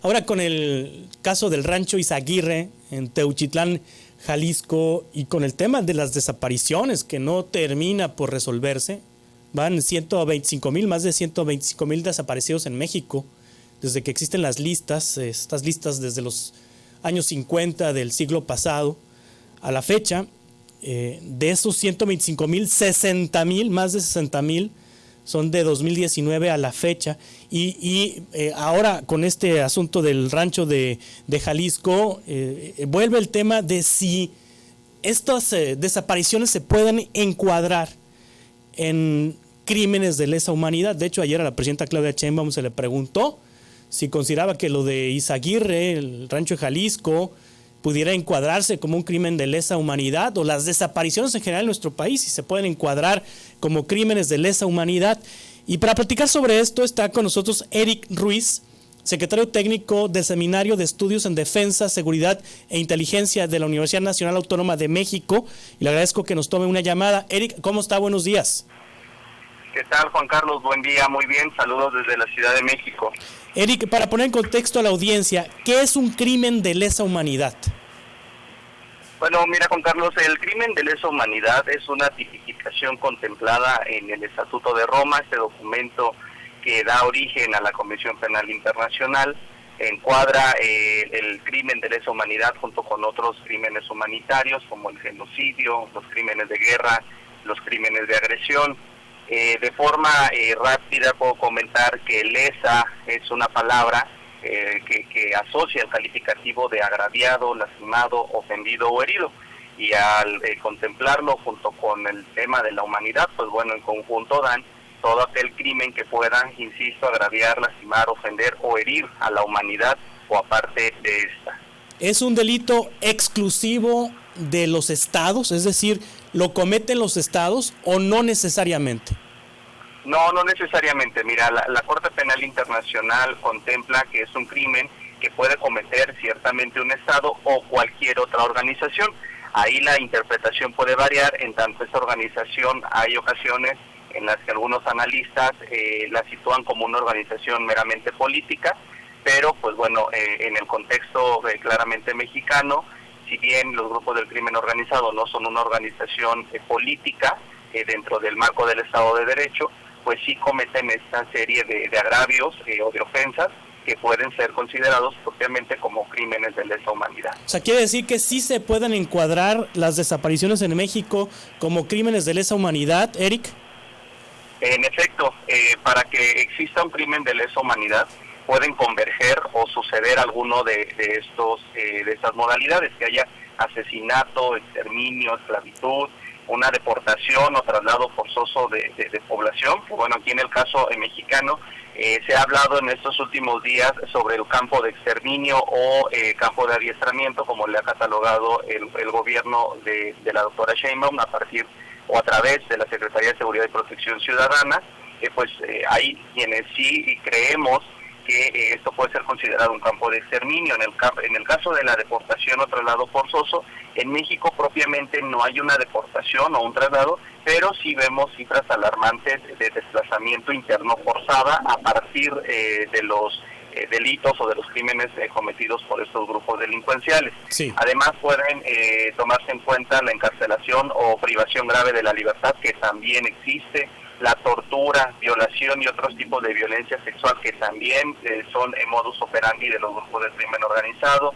ahora con el caso del rancho Izaguirre en Teuchitlán, Jalisco, y con el tema de las desapariciones que no termina por resolverse, van más de 125,000 desaparecidos en México, desde que existen las listas, estas listas desde los años 50 del siglo pasado a la fecha. De esos 125,000, 60,000, más de 60,000 son de 2019 a la fecha, y ahora con este asunto del rancho de Jalisco, vuelve el tema de si estas desapariciones se pueden encuadrar en crímenes de lesa humanidad. De hecho, ayer a la presidenta Claudia Sheinbaum se le preguntó si consideraba que lo de Izaguirre, el rancho de Jalisco, pudiera encuadrarse como un crimen de lesa humanidad, o las desapariciones en general en nuestro país, si se pueden encuadrar como crímenes de lesa humanidad. Y para platicar sobre esto está con nosotros Eric Ruiz, secretario técnico del Seminario de Estudios en Defensa, Seguridad e Inteligencia de la Universidad Nacional Autónoma de México, y le agradezco que nos tome una llamada. Eric, ¿cómo está? Buenos días. ¿Qué tal, Juan Carlos? Buen día, muy bien, saludos desde la Ciudad de México. Eric, para poner en contexto a la audiencia, ¿qué es un crimen de lesa humanidad? Bueno, mira, Juan Carlos, el crimen de lesa humanidad es una tipificación contemplada en el Estatuto de Roma, este documento que da origen a la Convención Penal Internacional, encuadra el crimen de lesa humanidad junto con otros crímenes humanitarios como el genocidio, los crímenes de guerra, los crímenes de agresión. De forma rápida puedo comentar que lesa es una palabra que asocia el calificativo de agraviado, lastimado, ofendido o herido, y al contemplarlo junto con el tema de la humanidad, pues bueno, en conjunto dan todo aquel crimen que pueda, insisto, agraviar, lastimar, ofender o herir a la humanidad o aparte de esta. ¿Es un delito exclusivo de los estados? Es decir, ¿lo cometen los estados o no necesariamente? No, no necesariamente. Mira, la Corte Penal Internacional contempla que es un crimen que puede cometer ciertamente un estado o cualquier otra organización. Ahí la interpretación puede variar, en tanto esta organización hay ocasiones en las que algunos analistas la sitúan como una organización meramente política, pero pues bueno, en el contexto claramente mexicano, si bien los grupos del crimen organizado no son una organización política dentro del marco del Estado de Derecho, pues sí cometen esta serie de agravios o de ofensas que pueden ser considerados propiamente como crímenes de lesa humanidad. O sea, quiere decir que sí se pueden encuadrar las desapariciones en México como crímenes de lesa humanidad, Eric. En efecto, para que exista un crimen de lesa humanidad, pueden converger o suceder alguno de estas modalidades, que haya asesinato, exterminio, esclavitud, una deportación o traslado forzoso de población. Bueno, aquí en el caso mexicano se ha hablado en estos últimos días sobre el campo de exterminio o campo de adiestramiento, como le ha catalogado el gobierno de la doctora Sheinbaum a partir o a través de la Secretaría de Seguridad y Protección Ciudadana. Hay quienes sí creemos que esto puede ser considerado un campo de exterminio. En el caso de la deportación o traslado forzoso, en México propiamente no hay una deportación o un traslado, pero sí vemos cifras alarmantes de desplazamiento interno forzada a partir de los delitos o de los crímenes cometidos por estos grupos delincuenciales. Sí. Además pueden tomarse en cuenta la encarcelación o privación grave de la libertad, que también existe, la tortura, violación y otros tipos de violencia sexual que también son modus operandi de los grupos del crimen organizado,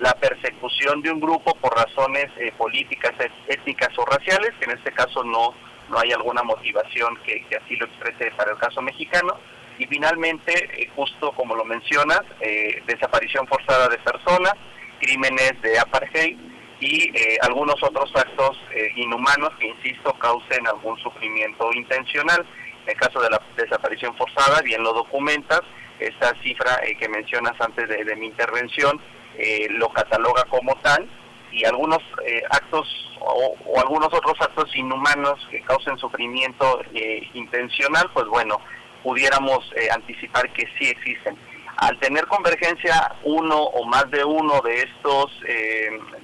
la persecución de un grupo por razones políticas, étnicas o raciales, que en este caso no hay alguna motivación que así lo exprese para el caso mexicano, y finalmente, justo como lo mencionas, desaparición forzada de personas, crímenes de apartheid y algunos otros actos inhumanos que, insisto, causen algún sufrimiento intencional. En el caso de la desaparición forzada, bien lo documentas, esta cifra que mencionas antes de mi intervención lo cataloga como tal, y algunos actos o algunos otros actos inhumanos que causen sufrimiento intencional, pues bueno, pudiéramos anticipar que sí existen. Al tener convergencia uno o más de uno de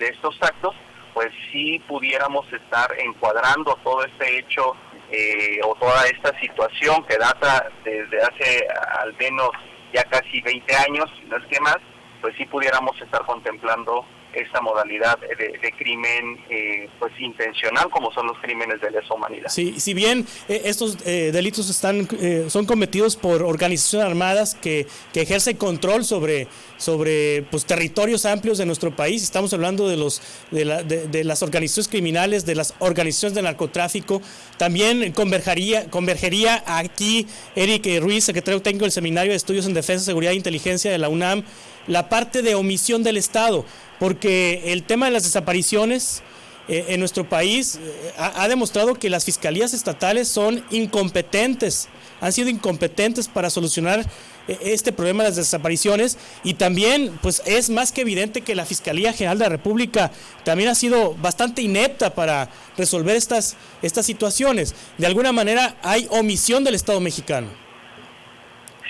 estos actos, pues sí pudiéramos estar encuadrando todo este hecho o toda esta situación que data desde hace al menos ya casi 20 años, si no es que más, pues sí pudiéramos estar contemplando esta modalidad de crimen pues intencional, como son los crímenes de lesa humanidad. Sí, si bien estos delitos son cometidos por organizaciones armadas que ejercen control sobre pues territorios amplios de nuestro país, estamos hablando de las organizaciones criminales, de las organizaciones de narcotráfico, también convergería aquí Eric Ruiz, secretario técnico del Seminario de Estudios en Defensa, Seguridad e Inteligencia de la UNAM, la parte de omisión del Estado, porque el tema de las desapariciones en nuestro país ha demostrado que las fiscalías estatales son incompetentes, han sido incompetentes para solucionar este problema de las desapariciones, y también pues es más que evidente que la Fiscalía General de la República también ha sido bastante inepta para resolver estas situaciones. De alguna manera hay omisión del Estado mexicano.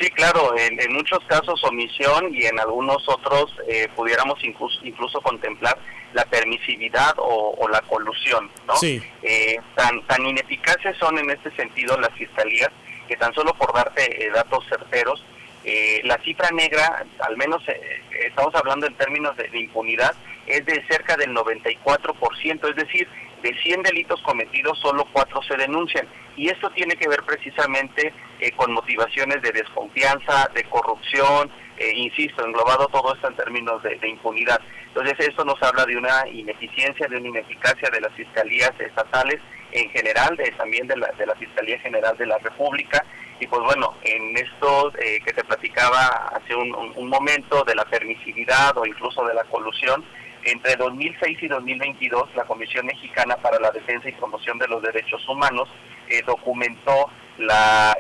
Sí, claro, en muchos casos omisión, y en algunos otros pudiéramos incluso contemplar la permisividad o la colusión, ¿no? Sí. Tan ineficaces son en este sentido las fiscalías, que tan solo por darte datos certeros, la cifra negra, al menos estamos hablando en términos de impunidad, es de cerca del 94%, es decir, de 100 delitos cometidos, solo 4 se denuncian. Y esto tiene que ver precisamente con motivaciones de desconfianza, de corrupción, insisto, englobado todo esto en términos de impunidad. Entonces esto nos habla de una ineficiencia, de una ineficacia de las fiscalías estatales en general, también de la Fiscalía General de la República. Y pues bueno, en esto que te platicaba hace un momento de la permisividad o incluso de la colusión, entre 2006 y 2022, la Comisión Mexicana para la Defensa y Promoción de los Derechos Humanos documentó la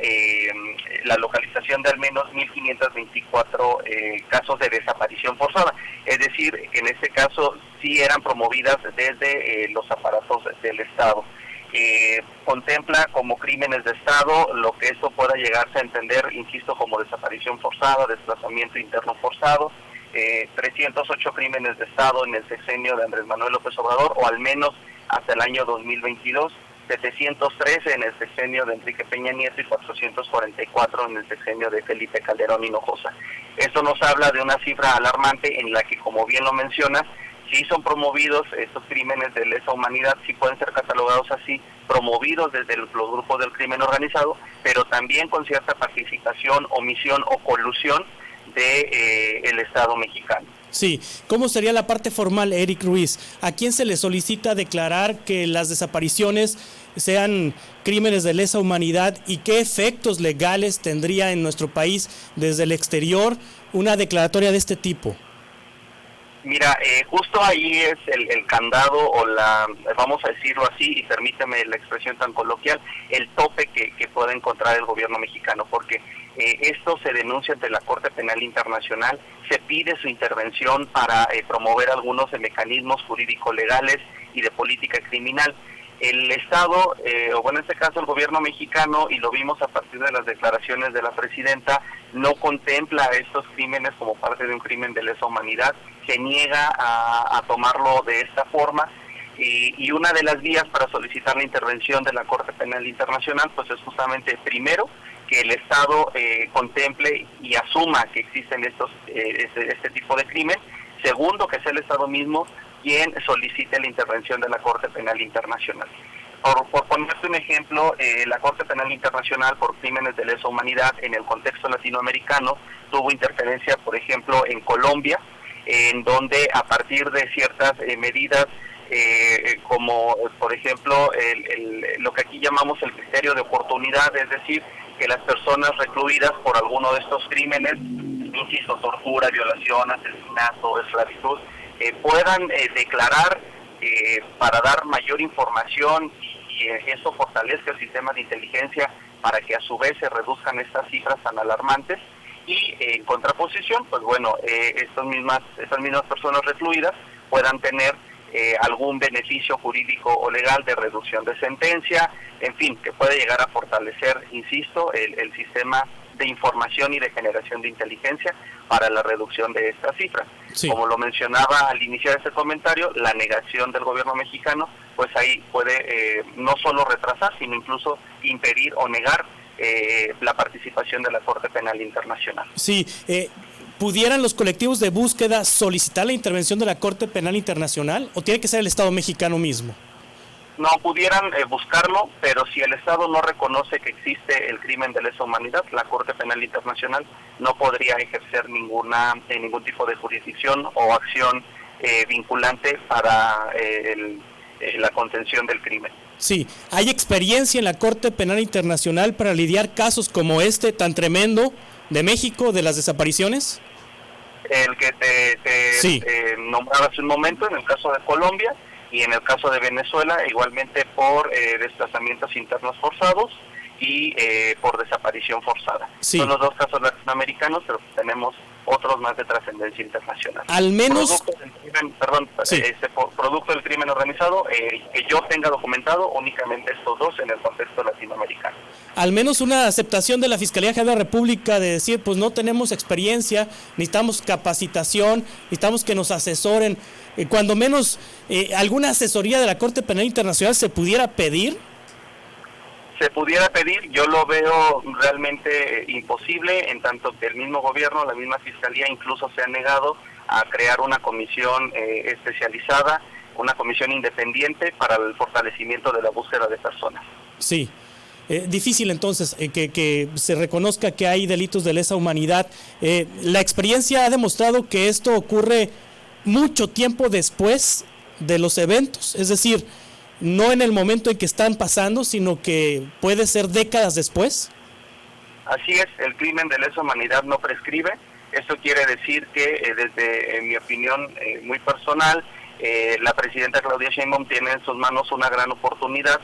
localización de al menos 1.524 casos de desaparición forzada. Es decir, en este caso sí eran promovidas desde los aparatos del Estado. Contempla como crímenes de Estado lo que esto pueda llegarse a entender, insisto, como desaparición forzada, desplazamiento interno forzado, 308 crímenes de Estado en el sexenio de Andrés Manuel López Obrador, o al menos hasta el año 2022, 713 en el sexenio de Enrique Peña Nieto y 444 en el sexenio de Felipe Calderón Hinojosa. Esto nos habla de una cifra alarmante en la que, como bien lo mencionas, sí son promovidos estos crímenes de lesa humanidad, sí pueden ser catalogados así, promovidos desde los grupos del crimen organizado, pero también con cierta participación, omisión o colusión de el Estado mexicano. Sí, ¿cómo sería la parte formal, Eric Ruiz? ¿A quién se le solicita declarar que las desapariciones sean crímenes de lesa humanidad y qué efectos legales tendría en nuestro país desde el exterior una declaratoria de este tipo? Mira, justo ahí es el candado o vamos a decirlo así, y permíteme la expresión tan coloquial, el tope que puede encontrar el gobierno mexicano, porque esto se denuncia ante la Corte Penal Internacional, se pide su intervención para promover algunos mecanismos jurídico-legales y de política criminal. El Estado, o bueno, en este caso el gobierno mexicano, y lo vimos a partir de las declaraciones de la presidenta, no contempla estos crímenes como parte de un crimen de lesa humanidad, se niega a tomarlo de esta forma, y una de las vías para solicitar la intervención de la Corte Penal Internacional pues es justamente, primero, que el Estado contemple y asuma que existen este tipo de crimen. Segundo, que sea el Estado mismo quien solicite la intervención de la Corte Penal Internacional. Por ponerte un ejemplo, la Corte Penal Internacional por crímenes de lesa humanidad en el contexto latinoamericano tuvo interferencia, por ejemplo, en Colombia, en donde a partir de ciertas medidas, como por ejemplo lo que aquí llamamos el criterio de oportunidad, es decir, que las personas recluidas por alguno de estos crímenes, insisto, tortura, violación, asesinato, esclavitud, puedan declarar para dar mayor información y eso fortalezca el sistema de inteligencia para que a su vez se reduzcan estas cifras tan alarmantes. Y en contraposición, pues bueno, estas mismas personas recluidas puedan tener algún beneficio jurídico o legal de reducción de sentencia, en fin, que puede llegar a fortalecer, insisto, el sistema de información y de generación de inteligencia para la reducción de estas cifras. Sí. Como lo mencionaba al iniciar este comentario, la negación del gobierno mexicano, pues ahí puede no solo retrasar, sino incluso impedir o negar la participación de la Corte Penal Internacional. Sí, ¿pudieran los colectivos de búsqueda solicitar la intervención de la Corte Penal Internacional o tiene que ser el Estado mexicano mismo? No pudieran buscarlo, pero si el Estado no reconoce que existe el crimen de lesa humanidad, la Corte Penal Internacional no podría ejercer ningún tipo de jurisdicción o acción vinculante para la contención del crimen. Sí, ¿hay experiencia en la Corte Penal Internacional para lidiar casos como este tan tremendo de México, de las desapariciones? El que te nombraba hace un momento, en el caso de Colombia, y en el caso de Venezuela, igualmente por desplazamientos internos forzados y por desaparición forzada. Sí. Son los dos casos latinoamericanos, pero tenemos otros más de trascendencia internacional. Al menos... Producto del crimen organizado, que yo tenga documentado únicamente estos dos en el contexto latinoamericano. Al menos una aceptación de la Fiscalía General de la República de decir, pues no tenemos experiencia, necesitamos capacitación, necesitamos que nos asesoren, cuando menos alguna asesoría de la Corte Penal Internacional se pudiera pedir. Se pudiera pedir, yo lo veo realmente imposible, en tanto que el mismo gobierno, la misma Fiscalía incluso se ha negado a crear una comisión especializada, una comisión independiente para el fortalecimiento de la búsqueda de personas. Sí. Difícil entonces que se reconozca que hay delitos de lesa humanidad. La experiencia ha demostrado que esto ocurre mucho tiempo después de los eventos, es decir, no en el momento en que están pasando, sino que puede ser décadas después. Así es, el crimen de lesa humanidad no prescribe. Esto quiere decir que desde mi opinión muy personal, la presidenta Claudia Sheinbaum tiene en sus manos una gran oportunidad,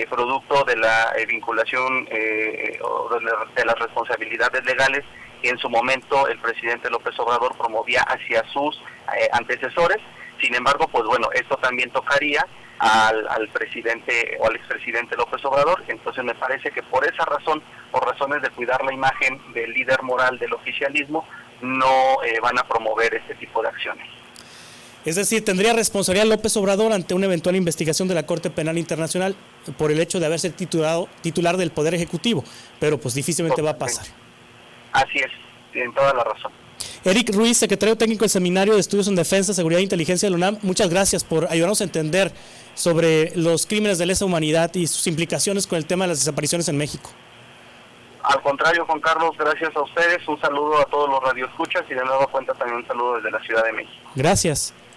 producto de la vinculación o de las responsabilidades legales que en su momento el presidente López Obrador promovía hacia sus antecesores. Sin embargo, pues bueno, esto también tocaría al presidente o al expresidente López Obrador. Entonces me parece que por esa razón, por razones de cuidar la imagen del líder moral del oficialismo, no van a promover este tipo de acciones. Es decir, ¿tendría responsabilidad López Obrador ante una eventual investigación de la Corte Penal Internacional por el hecho de haberse titular del Poder Ejecutivo? Pero pues difícilmente va a pasar. Así es, tienen toda la razón. Eric Ruiz, secretario técnico del Seminario de Estudios en Defensa, Seguridad e Inteligencia de la UNAM, muchas gracias por ayudarnos a entender sobre los crímenes de lesa humanidad y sus implicaciones con el tema de las desapariciones en México. Al contrario, Juan Carlos, gracias a ustedes, un saludo a todos los radioescuchas y de nuevo cuenta también un saludo desde la Ciudad de México. Gracias.